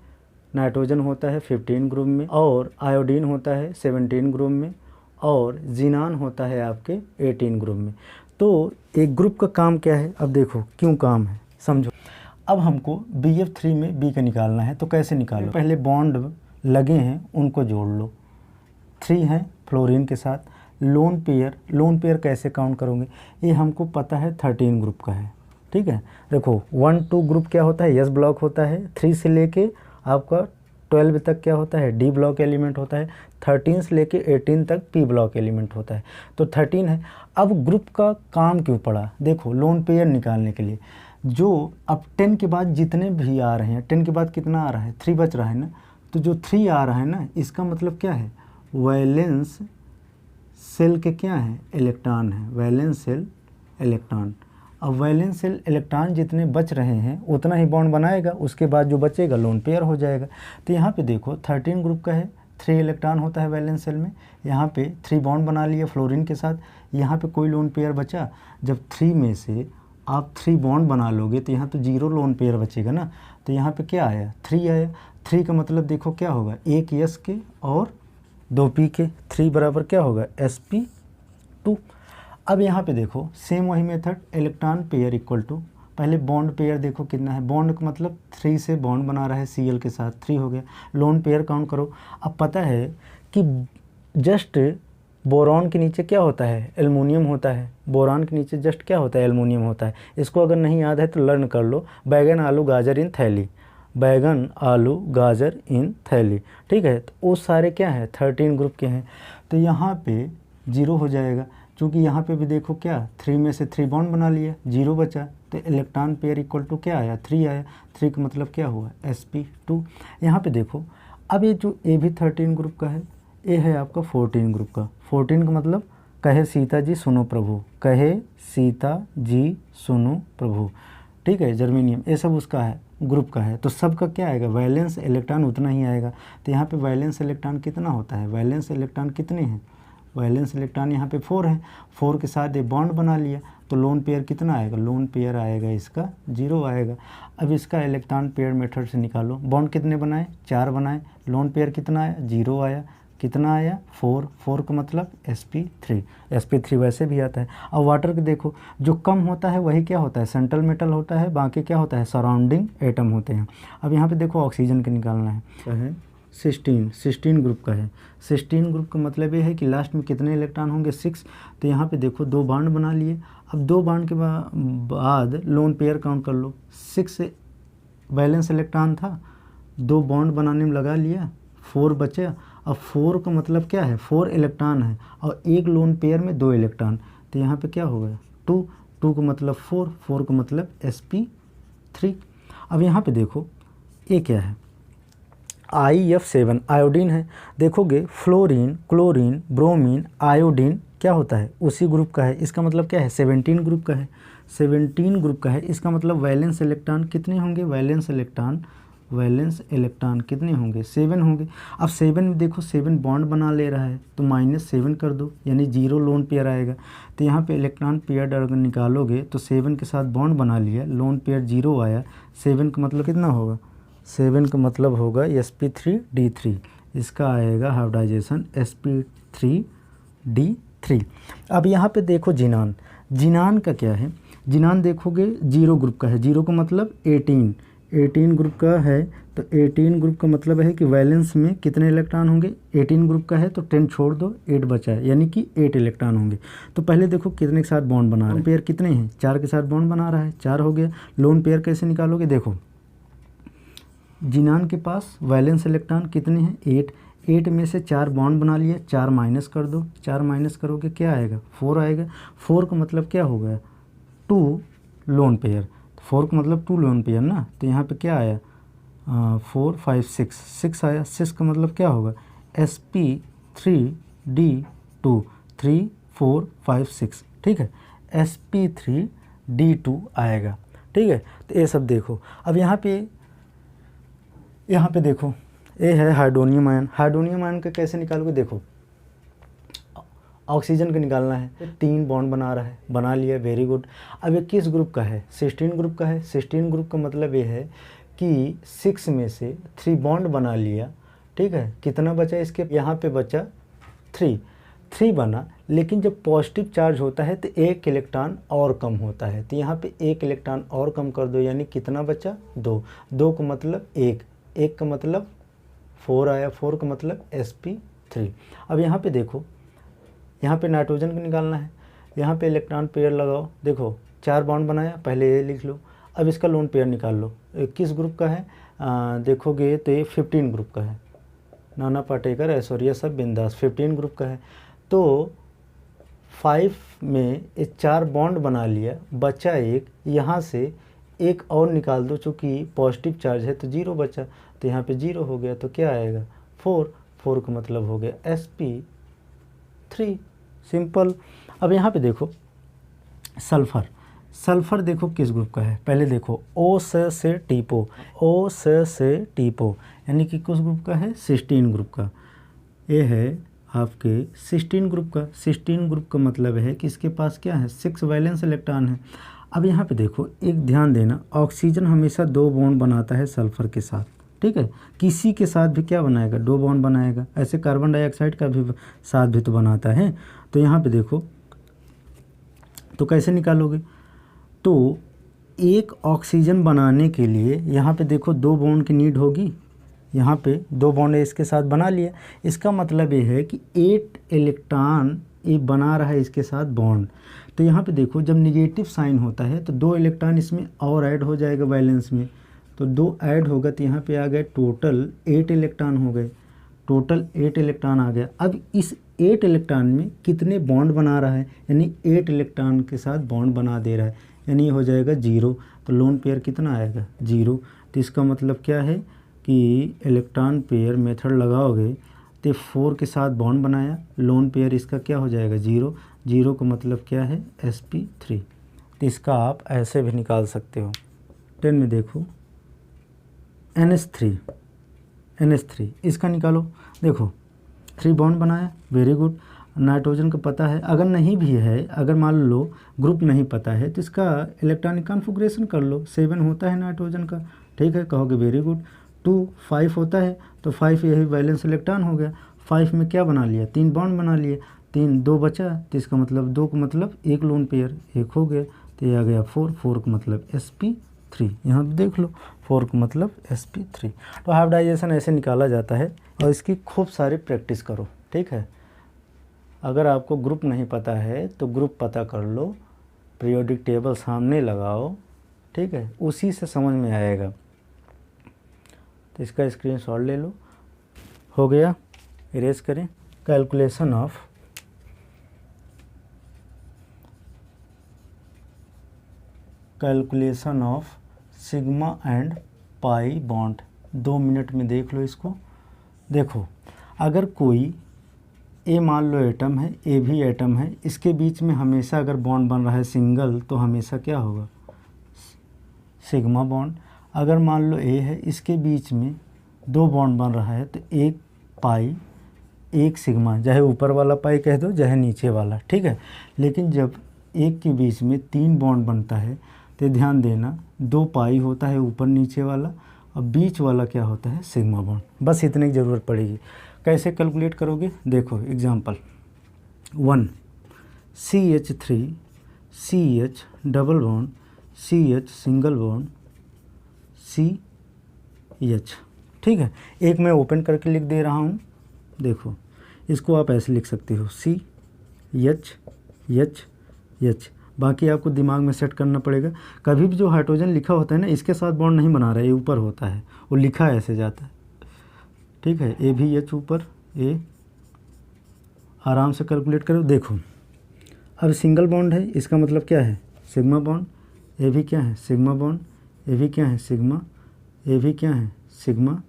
नाइट्रोजन होता है 15 ग्रुप में, और आयोडीन होता है 17 ग्रुप में, और जीनान होता है आपके 18 ग्रुप में। तो एक ग्रुप का काम क्या है, अब देखो क्यों काम है समझो। अब हमको BF3 में B का निकालना है, तो कैसे निकालो, पहले बॉन्ड लगे हैं उनको जोड़ लो, 3 हैं फ्लोरीन के साथ, लोन पेयर कैसे काउंट करोगे, ये हमको पता है 13 ग्रुप का है, ठीक है। देखो 1-2 ग्रुप क्या होता है, S ब्लॉक होता है, 3 से लेके आपका 12 तक क्या होता है, D ब्लॉक एलिमेंट होता है, 13 से लेके 18 तक P ब्लॉक एलिमेंट होता है, तो 13 है। अब ग्रुप का काम क्यों पड़ा, देखो लोन पेयर निकालने के लिए, जो अब 10 के बाद जितने भी आ रहे हैं, 10 के बाद कितना आ रहा है, 3 बच रहा है ना, तो जो 3 आ रहा है ना, इसका मतलब क्या है, वैलेंस सेल के क्या है, इलेक्ट्रॉन है, वैलेंस सेल इलेक्ट्रॉन। अब वैलेंस सेल इलेक्ट्रॉन जितने बच रहे हैं उतना ही बॉन्ड बनाएगा, उसके बाद जो बचेगा लोन पेयर हो जाएगा। तो यहाँ पे देखो 13 ग्रुप का है, 3 इलेक्ट्रॉन होता है वैलेंस सेल में, यहाँ पे 3 बॉन्ड बना लिए फ्लोरीन के साथ, यहाँ पे कोई लोन पेयर बचा, जब 3 में से आप 3 बॉन्ड बना लोगे तो यहाँ तो 0 लोन पेयर बचेगा ना, तो यहाँ पे क्या आया, 3 आया। 3 का मतलब देखो क्या होगा, 1 S के और 2 P के, 3 बराबर क्या होगा, sp2। अब यहाँ पे देखो सेम वही method, electron pair equal to, पहले बॉन्ड पेयर देखो कितना है, बॉन्ड का मतलब 3 से बॉन्ड बना रहा है Cl के साथ, 3 हो गया, लोन पेयर काउंट करो। अब पता है कि जस्ट बोरॉन के नीचे क्या होता है, एल्युमिनियम होता है, बोरॉन के नीचे जस्ट क्या होता है, एल्युमिनियम होता है। इसको अगर नहीं याद है तो लर्न कर लो, बैगन आलू गाजर इन थैली, बैगन आलू गाजर इन थैली, ठीक है। तो वो सारे क्या है, 13 ग्रुप के हैं, तो यहाँ पे 0 हो जाएगा, क्योंकि यहाँ पे भी देखो क्या, 3 में से 3 बॉन्ड बना लिया, 0 बचा, तो इलेक्ट्रॉन पेयर इक्वल टू क्या आया, 3 आया, 3 का मतलब क्या हुआ, sp2। यहाँ पे देखो अब ये जो ए भी 13 ग्रुप का है, ये है आपका 14 ग्रुप का, 14 का मतलब कहे सीता जी सुनो प्रभु, कहे सीता जी सुनो प्रभु, ठीक है, जर्मेनियम, ये सब उसका है, ग्रुप का है, तो सबका क्या आएगा, वैलेंस इलेक्ट्रॉन उतना ही आएगा। तो यहाँ पे वैलेंस इलेक्ट्रॉन कितना होता है, वैलेंस इलेक्ट्रॉन कितने हैं, वैलेंस इलेक्ट्रॉन यहाँ पे 4 है, 4 के साथ ये बॉन्ड बना लिया, तो लोन पेयर कितना आएगा, लोन पेयर आएगा इसका 0 आएगा। अब इसका इलेक्ट्रॉन पेयर मेथड से निकालो, बॉन्ड कितने बनाए, 4 बनाए, लोन पेयर कितना आया, 0 आया, कितना आया, 4 का मतलब sp3 वैसे भी आता है। अब वाटर के देखो, जो कम होता है वही क्या होता है, सेंट्रल मेटल होता है, बाकी क्या होता है, सराउंडिंग एटम होते हैं। अब यहाँ पे देखो ऑक्सीजन के निकालना है, 16 ग्रुप का है। 16 ग्रुप का मतलब ये है कि लास्ट में कितने इलेक्ट्रॉन होंगे, 6। तो यहाँ पे देखो 2 बॉन्ड बना लिए, अब 2 बॉन्ड के बाद लोन पेयर काउंट कर लो, 6 बैलेंस इलेक्ट्रॉन था, 2 बॉन्ड बनाने में लगा लिया, 4 बचे। अब 4 का मतलब क्या है, 4 इलेक्ट्रॉन है और एक लोन पेयर में 2 इलेक्ट्रॉन, तो यहाँ पे क्या होगा, 2 का मतलब 4 का मतलब sp3। अब यहाँ पे देखो ये क्या है, IF7 आयोडीन है। देखोगे फ्लोरीन, क्लोरीन, ब्रोमीन, आयोडीन क्या होता है, उसी ग्रुप का है, इसका मतलब क्या है, 17 ग्रुप का है, 17 ग्रुप का है। इसका मतलब वैलेंस इलेक्ट्रॉन कितने होंगे, वैलेंस इलेक्ट्रॉन कितने होंगे, 7 होंगे। अब 7 में देखो 7 बॉन्ड बना ले रहा है, तो -7 कर दो, यानी 0 लोन पेयर आएगा। तो यहाँ पे इलेक्ट्रॉन पेयर अगर निकालोगे तो 7 के साथ बॉन्ड बना लिया, लोन पेयर 0 आया, 7 का मतलब कितना होगा, 7 का मतलब होगा sp3d3, इसका आएगा हाइब्रिडाइजेशन sp3d3। अब यहाँ पे देखो जिनान का क्या है, जिनान देखोगे 0 ग्रुप का है, 0 का मतलब 18 ग्रुप का है, तो 18 ग्रुप का मतलब है कि वैलेंस में कितने इलेक्ट्रॉन होंगे, 18 ग्रुप का है तो 10 छोड़ दो, 8 बचा है, यानी कि 8 इलेक्ट्रॉन होंगे। तो पहले देखो कितने के साथ बॉन्ड बना रहा है, पेयर कितने हैं, 4 के साथ बॉन्ड बना रहा है, 4 हो गया। लोन पेयर कैसे निकालोगे, देखो जिनान के पास वैलेंस इलेक्ट्रॉन कितने हैं, 8 में से 4 बॉन्ड बना लिया, 4 माइनस कर दो, 4 माइनस करोगे क्या आएगा, 4 आएगा। 4 का मतलब क्या हो गया, 2 लोन पेयर, 4 का मतलब 2 लोन पेयर ना, तो यहाँ पे क्या आया, 4 5 6 आया। 6 का मतलब क्या होगा, sp3d2, 3 4 5 6, ठीक है, sp3d2 आएगा, ठीक है। तो ये सब देखो। अब यहाँ पे देखो ये है हाइड्रोनियम आयन। हाइड्रोनियम आयन का कैसे निकालोगे, देखो ऑक्सीजन का निकालना है, 3 बॉन्ड बना रहा है, बना लिया, वेरी गुड। अब ये किस ग्रुप का है? सिस्टीन ग्रुप का है। सिस्टीन ग्रुप का मतलब ये है कि 6 में से 3 बॉन्ड बना लिया, ठीक है। कितना बचा इसके? यहाँ पे बचा 3 बना, लेकिन जब पॉजिटिव चार्ज होता है तो 1 इलेक्ट्रॉन और कम होता है, तो यहाँ पे 1 इलेक्ट्रॉन और कम कर दो, यानी कितना बचा? 2 का मतलब 1 का मतलब 4 आया, 4 का मतलब sp3। अब यहाँ पे देखो, यहाँ पे नाइट्रोजन को निकालना है, यहाँ पे इलेक्ट्रॉन पेयर लगाओ, देखो 4 बॉन्ड बनाया, पहले ये लिख लो। अब इसका लोन पेयर निकाल लो, किस ग्रुप का है? देखोगे तो ये 15 ग्रुप का है। नाना पाटेकर, ऐश्वर्या सब बिंदास 15 ग्रुप का है। तो 5 में 4 बॉन्ड बना लिया, बचा 1, यहाँ से 1 और निकाल दो, चूँकि पॉजिटिव चार्ज है तो 0 बचा, तो यहाँ पे 0 हो गया, तो क्या आएगा? 4 का मतलब हो गया sp3, सिंपल। अब यहाँ पे देखो सल्फ़र देखो किस ग्रुप का है? पहले देखो O से टीपो, यानी कि किस ग्रुप का है? सिस्टीन ग्रुप का। ये है आपके सिस्टीन ग्रुप का। सिस्टीन ग्रुप का मतलब है कि इसके पास क्या है? 6 वैलेंस इलेक्ट्रॉन है। अब यहाँ पे देखो, एक ध्यान देना, ऑक्सीजन हमेशा 2 बॉन्ड बनाता है सल्फ़र के साथ, ठीक है। किसी के साथ भी क्या बनाएगा? 2 बॉन्ड बनाएगा। ऐसे कार्बन डाइऑक्साइड का भी साथ भी तो बनाता है। तो यहाँ पे देखो, तो कैसे निकालोगे? तो एक ऑक्सीजन बनाने के लिए यहाँ पे देखो 2 बॉन्ड की नीड होगी, यहाँ पे 2 बॉन्ड इसके साथ बना लिया। इसका मतलब ये है कि 8 इलेक्ट्रॉन ये बना रहा है इसके साथ बॉन्ड। तो यहाँ पे देखो, जब निगेटिव साइन होता है तो 2 इलेक्ट्रॉन इसमें और ऐड हो जाएगा वैलेंस में, तो 2 ऐड होगा, तो यहाँ पे आ गए टोटल 8 इलेक्ट्रॉन हो गए, टोटल 8 इलेक्ट्रॉन आ गया। अब इस 8 इलेक्ट्रॉन में कितने बॉन्ड बना रहा है? यानी 8 इलेक्ट्रॉन के साथ बॉन्ड बना दे रहा है, यानी हो जाएगा 0। तो लोन पेयर कितना आएगा? 0। तो इसका मतलब क्या है कि इलेक्ट्रॉन पेयर मेथड लगाओगे तो 4 के साथ बॉन्ड बनाया, लोन पेयर इसका क्या हो जाएगा? 0 का मतलब क्या है? sp3। तो इसका आप ऐसे भी निकाल सकते हो। 10 में देखो NH3, इसका निकालो। देखो 3 बॉन्ड बनाया, वेरी गुड। नाइट्रोजन का पता है, अगर नहीं भी है, अगर मान लो ग्रुप नहीं पता है, तो इसका इलेक्ट्रॉनिक कॉन्फ़िगरेशन कर लो। 7 होता है नाइट्रोजन का, ठीक है, कहोगे वेरी गुड। 2 5 होता है, तो 5 यही वैलेंस इलेक्ट्रॉन हो गया। 5 में क्या बना लिया? 3 बॉन्ड बना लिए, 2 बचा, तो इसका मतलब 2 का मतलब 1 लोन पेयर, 1 हो गया, तो ये आ गया 4 का मतलब sp3। यहाँ पे देख लो, 4 का मतलब sp3। तो हाइब्रिडाइजेशन ऐसे निकाला जाता है, और इसकी खूब सारी प्रैक्टिस करो, ठीक है। अगर आपको ग्रुप नहीं पता है तो ग्रुप पता कर लो, पीरियोडिक टेबल सामने लगाओ, ठीक है, उसी से समझ में आएगा। तो इसका स्क्रीनशॉट ले लो। हो गया, इरेज करें। Calculation of sigma and pi bond. 2 minute में देख लो इसको। देखो, अगर कोई ए मान लो एटम है, ए भी एटम है, इसके बीच में हमेशा अगर बॉन्ड बन रहा है सिंगल, तो हमेशा क्या होगा? Sigma bond. अगर मान लो ए है, इसके बीच में 2 बॉन्ड बन रहा है, तो 1 पाई 1 सिग्मा, चाहे ऊपर वाला पाई कह दो चाहे नीचे वाला, ठीक है। लेकिन जब एक के बीच में 3 बॉन्ड बनता है तो ध्यान देना 2 पाई होता है ऊपर नीचे वाला, और बीच वाला क्या होता है? Sigma bond. बस इतने की ज़रूरत पड़ेगी। कैसे कैलकुलेट करोगे? देखो example 1 CH3 CH double bond CH single bond CH, ठीक है। एक मैं ओपन करके लिख दे रहा हूँ, देखो इसको आप ऐसे लिख सकते हो CH, बाकी आपको दिमाग में सेट करना पड़ेगा। कभी भी जो हाइड्रोजन लिखा होता है ना, इसके साथ बॉन्ड नहीं बना रहा है, ये ऊपर होता है, वो लिखा ऐसे जाता है, ठीक है। ए भी H ऊपर, ए आराम से कैलकुलेट करो। देखो अब सिंगल बॉन्ड है, इसका मतलब क्या है? Sigma bond. ए भी क्या है? Sigma bond. ए भी क्या है? सिग्मा। ए भी क्या है? सिग्मा।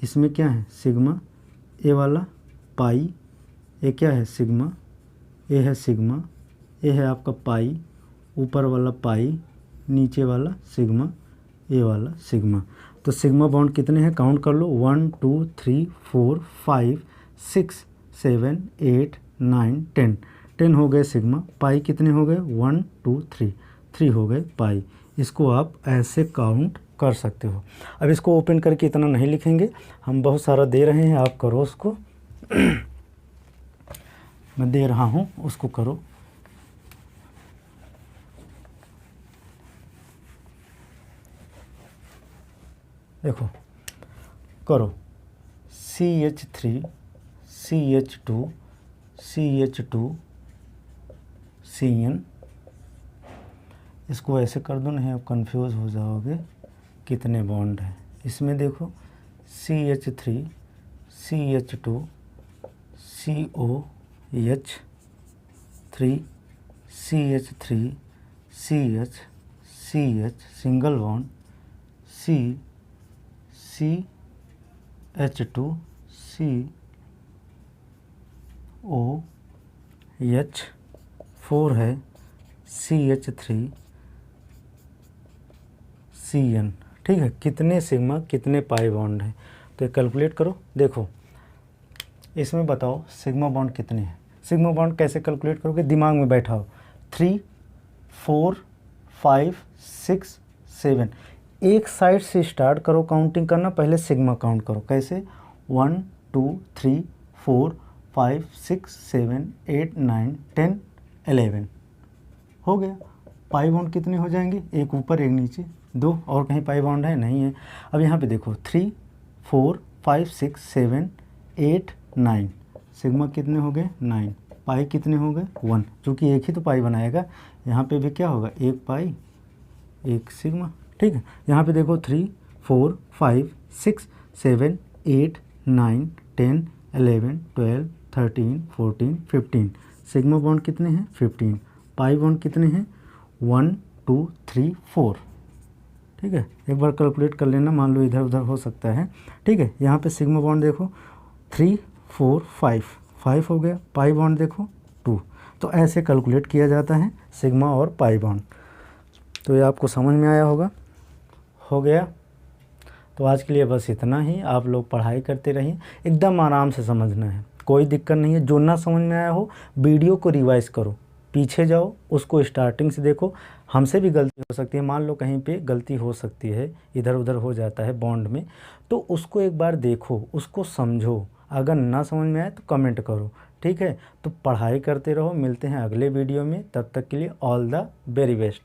इसमें क्या है? सिग्मा। ए वाला पाई, ए क्या है? सिग्मा। ए है सिग्मा, ए है आपका पाई, ऊपर वाला पाई, नीचे वाला सिग्मा, ए वाला सिग्मा। तो सिग्मा बॉन्ड कितने हैं? काउंट कर लो, 1 2 3 4 5 6 7 8 9 10 10 हो गए सिग्मा, पाई कितने हो गए 1 2 3 3 हो गए पाई। इसको आप ऐसे काउंट कर सकते हो। अब इसको ओपन करके इतना नहीं लिखेंगे, हम बहुत सारा दे रहे हैं, आप करो उसको मैं दे रहा हूँ उसको करो। देखो करो CH3 CH2 CH2 CN, इसको ऐसे कर दो, नहीं आप कंफ्यूज हो जाओगे कितने बॉन्ड हैं इसमें। देखो CH3 CH2 COH3 CH3 CH CH single bond CH2 COH4 है CH3 CN। ठीक है, कितने सिग्मा कितने पाई बॉन्ड है, तो ये कैलकुलेट करो। देखो इसमें बताओ सिग्मा बॉन्ड कितने हैं। सिग्मा बॉन्ड कैसे कैलकुलेट करोगे, दिमाग में बैठाओ 3 4 5 6 7, एक साइड से स्टार्ट करो काउंटिंग करना, पहले सिग्मा काउंट करो। कैसे 1 2 3 4 5 6 7 8 9 10 11 हो गया। पाई बॉन्ड कितने हो जाएंगे, एक ऊपर एक नीचे, दो, और कहीं पाई बॉन्ड है नहीं है। अब यहाँ पे देखो 3 4 5 6 7 8 9, सिग्मा कितने हो गए 9, पाई कितने हो गए 1, क्योंकि एक ही तो पाई बनाएगा। यहाँ पे भी क्या होगा, एक पाई एक सिग्मा। ठीक है, यहाँ पे देखो 3 4 5 6 7 8 9 10 11 12 13 14 15, सिग्मा बॉन्ड कितने हैं 15, पाई बॉन्ड कितने हैं 1 2 3 4। ठीक है, एक बार कैलकुलेट कर लेना, मान लो इधर उधर हो सकता है। ठीक है, यहाँ पे सिग्मा बॉन्ड देखो 3 4 5 हो गया, पाई बॉन्ड देखो 2। तो ऐसे कैलकुलेट किया जाता है सिग्मा और पाई बॉन्ड। तो ये आपको समझ में आया होगा, हो गया। तो आज के लिए बस इतना ही। आप लोग पढ़ाई करते रहिए, एकदम आराम से समझना है, कोई दिक्कत नहीं है। जो ना समझ में आया हो वीडियो को रिवाइज करो, पीछे जाओ, उसको स्टार्टिंग से देखो। हमसे भी गलती हो सकती है, मान लो कहीं पे गलती हो सकती है, इधर उधर हो जाता है बॉन्ड में, तो उसको एक बार देखो, उसको समझो। अगर ना समझ में आए तो कमेंट करो। ठीक है, तो पढ़ाई करते रहो, मिलते हैं अगले वीडियो में। तब तक के लिए ऑल द वेरी बेस्ट।